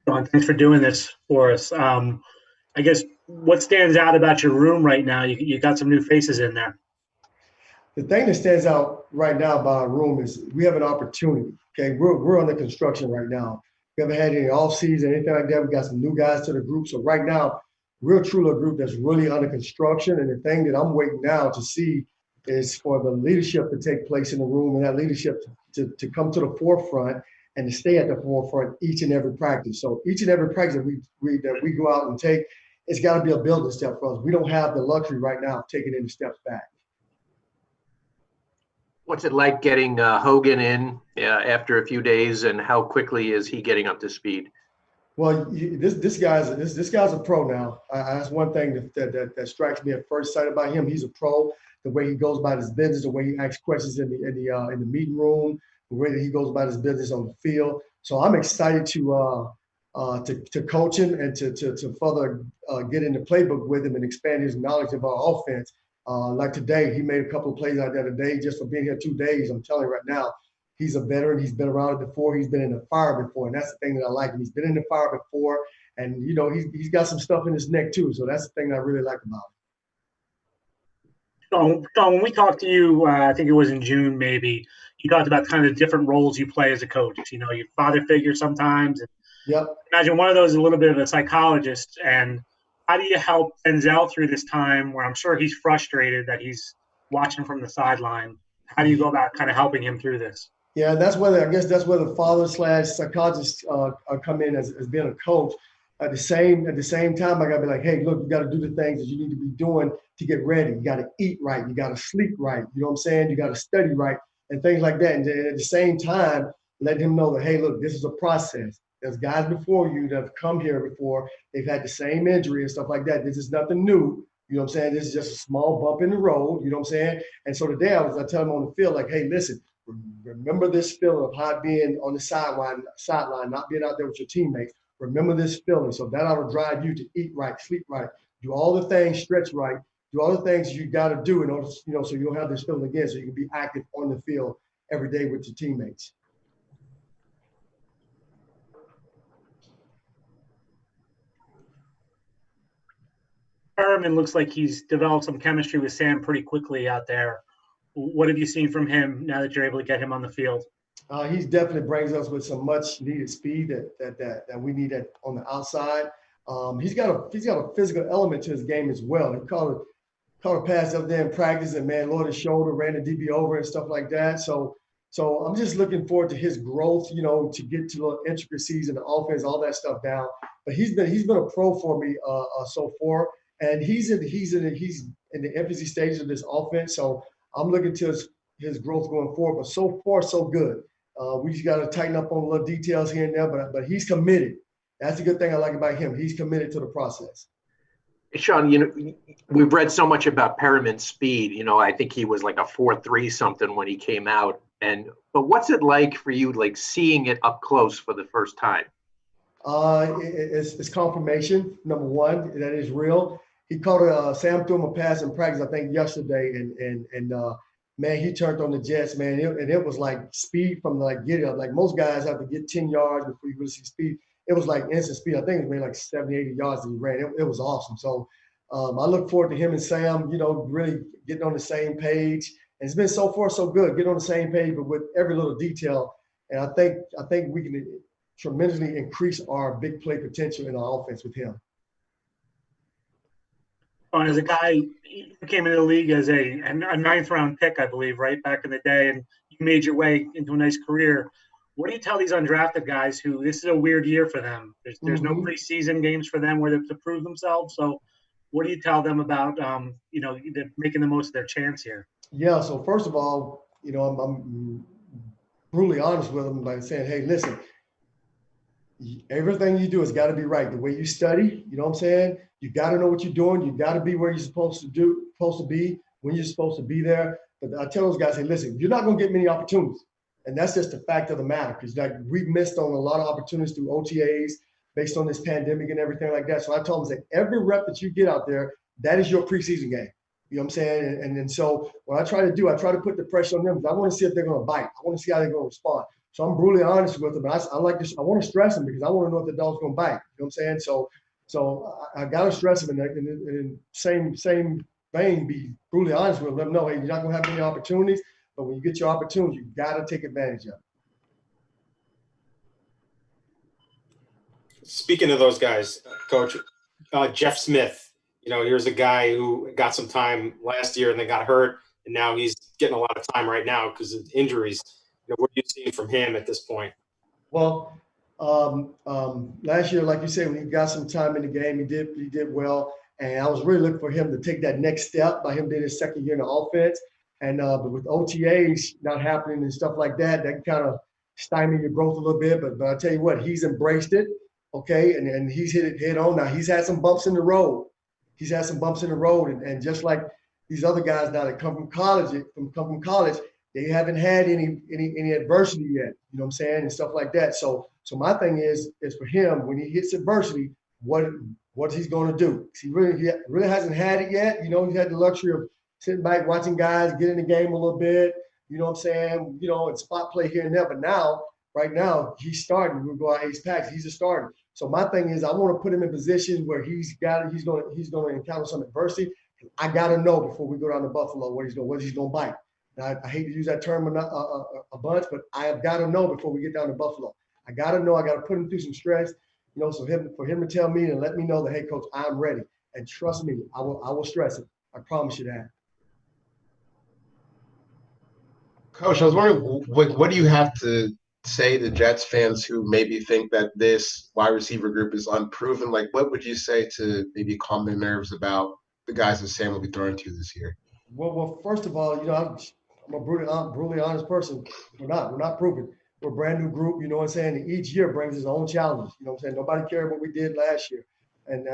Shawn, thanks for doing this for us. I guess what stands out about your room right now? You got some new faces in there. The thing that stands out right now about our room is we have an opportunity. Okay, we're under construction right now. We haven't had any off season, anything like that. We got some new guys to the group. So right now, we're truly a group that's really under construction. And the thing that I'm waiting now to see is for the leadership to take place in the room and that leadership to come to the forefront and to stay at the forefront each and every practice. So each and every practice that we go out and take, it's got to be a building step for us. We don't have the luxury right now of taking any steps back. What's it like getting Hogan in after a few days, and how quickly is he getting up to speed? Well, this guy's a pro now. That's one thing that strikes me at first sight about him. He's a pro. The way he goes about his business, the way he asks questions in the meeting room, the way that he goes about his business on the field. So I'm excited to coach him and to further get in the playbook with him and expand his knowledge of our offense. Like today, he made a couple of plays out there today just for being here 2 days. I'm telling you right now, he's a veteran. He's been around it before. He's been in the fire before, and that's the thing that I like him. He's been in the fire before, and he's got some stuff in his neck too. So that's the thing that I really like about him. So when we talked to you, I think it was in June maybe, you talked about kind of the different roles you play as a coach. Your father figure sometimes. And yep. Imagine one of those is a little bit of a psychologist. And how do you help Denzel through this time where I'm sure he's frustrated that he's watching from the sideline? How do you go about kind of helping him through this? Yeah, that's where the father/psychologist come in as being a coach. At the same time, I gotta be like, hey, look, you gotta do the things that you need to be doing to get ready. You gotta eat right, you gotta sleep right. You know what I'm saying? You gotta study right and things like that. And then at the same time, let him know that, hey, look, this is a process. There's guys before you that have come here before. They've had the same injury and stuff like that. This is nothing new. You know what I'm saying? This is just a small bump in the road. You know what I'm saying? And so today I tell him on the field, like, hey, listen, remember this feeling of how being on the sideline, not being out there with your teammates. Remember this feeling. So that ought to drive you to eat right, sleep right, do all the things, stretch right, do all the things you got to do in order, so you don't have this feeling again, so you can be active on the field every day with your teammates. Perriman looks like he's developed some chemistry with Sam pretty quickly out there. What have you seen from him now that you're able to get him on the field? He definitely brings us with some much needed speed that we need on the outside. He's got a physical element to his game as well. He caught a pass up there in practice and lowered his shoulder, ran the DB over and stuff like that. So I'm just looking forward to his growth, to get to the intricacies in the offense, all that stuff down. But he's been a pro for me so far. And he's in the infancy stages of this offense, so I'm looking to his growth going forward. But so far, so good. We just got to tighten up on little details here and there, but he's committed. That's the good thing I like about him. He's committed to the process. Shawn, we've read so much about Perriman's speed. I think he was like a 4.3 something when he came out. But what's it like for you, like seeing it up close for the first time? It's confirmation. Number one, that is real. He caught Sam threw him a pass in practice, I think yesterday, and he turned on the Jets, man, and it was like speed from like get up. Like most guys have to get 10 yards before you really see speed. It was like instant speed. I think it was maybe like 70, 80 yards that he ran. It was awesome. So I look forward to him and Sam, really getting on the same page. And it's been so far so good, getting on the same page, but with every little detail. And I think we can tremendously increase our big play potential in our offense with him. As a guy who came into the league as a ninth-round pick, I believe, right back in the day, and you made your way into a nice career. What do you tell these undrafted guys who this is a weird year for them? There's no preseason games for them where they have to prove themselves. So what do you tell them about, making the most of their chance here? Yeah, so first of all, I'm brutally honest with them by saying, hey, listen, everything you do has got to be right. The way you study, you know what I'm saying? You got to know what you're doing. You got to be where you're supposed to be, when you're supposed to be there. But I tell those guys, hey, listen, you're not going to get many opportunities. And that's just the fact of the matter, because we've missed on a lot of opportunities through OTAs based on this pandemic and everything like that. So I told them, say, every rep that you get out there, that is your preseason game. You know what I'm saying? And so what I try to do, I try to put the pressure on them because I want to see if they're going to bite. I want to see how they're going to respond. So I'm brutally honest with them. And I like this. I want to stress them because I want to know if the dog's going to bite. You know what I'm saying? So I got to stress them and in same vein, be brutally honest with them. Let them know, hey, you're not going to have many opportunities, but when you get your opportunity, you got to take advantage of it. Speaking of those guys, Coach, Jeff Smith, here's a guy who got some time last year and then got hurt, and now he's getting a lot of time right now because of injuries. What are you seeing from him at this point? Well, last year, like you said, when he got some time in the game, he did well, and I was really looking for him to take that next step by him being his second year in the offense. And but with OTAs not happening and stuff like that, that kind of stymie your growth a little bit. But I tell you what, he's embraced it, okay, and he's hit it head on. Now he's had some bumps in the road. And just like these other guys now that come from college, they haven't had any adversity yet. You know what I'm saying, and stuff like that. So my thing is for him, when he hits adversity, what he's going to do? He really hasn't had it yet. He's had the luxury of sitting back, watching guys get in the game a little bit. You know what I'm saying? And spot play here and there. But right now, he's starting. We'll go out ace packs. He's a starter. So my thing is, I want to put him in position where he's going to encounter some adversity. I got to know before we go down to Buffalo what he's going to bite. And I hate to use that term a bunch, but I have got to know before we get down to Buffalo. I got to know. I got to put him through some stress. So for him to tell me and let me know that, hey, Coach, I'm ready. And trust me, I will stress it. I promise you that. Coach, I was wondering, what do you have to say to Jets fans who maybe think that this wide receiver group is unproven? Like, what would you say to maybe calm their nerves about the guys that Sam will be throwing to this year? Well, first of all, I'm a brutally honest person. We're not proven. We're a brand new group, you know what I'm saying? And each year brings its own challenges. You know what I'm saying? Nobody cared what we did last year. And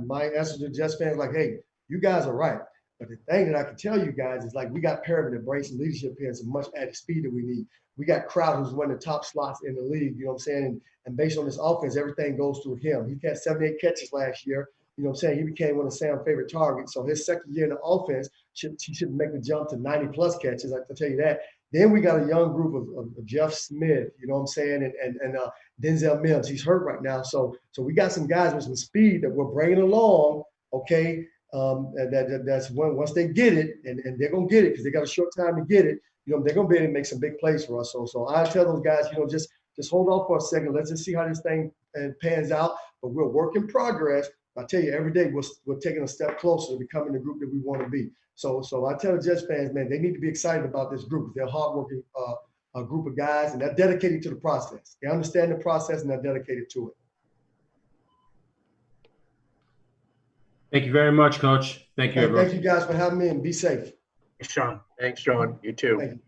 my answer to Jets fans, like, hey, you guys are right. But the thing that I can tell you guys is, like, we got Perriman embracing leadership here and some much added speed that we need. We got Crowder, who's one of the top slots in the league, you know what I'm saying? And based on this offense, everything goes through him. He had 78 catches last year. You know what I'm saying? He became one of Sam's favorite targets. So his second year in the offense, he should make the jump to 90-plus catches, I can tell you that. Then we got a young group of Jeff Smith, you know what I'm saying, and Denzel Mims. He's hurt right now. So we got some guys with some speed that we're bringing along, okay? And that's once they get it, and they're going to get it because they got a short time to get it, they're going to be able to make some big plays for us. So I tell those guys, just hold on for a second. Let's just see how this thing pans out. But we're a work in progress. I tell you, every day we're taking a step closer to becoming the group that we want to be. So I tell the Jets fans, man, they need to be excited about this group. They're a hardworking group of guys, and they're dedicated to the process. They understand the process, and they're dedicated to it. Thank you very much, Coach. Thank you, everyone. Thank you guys for having me, and be safe. Shawn. Thanks, Shawn. You too. Thank you.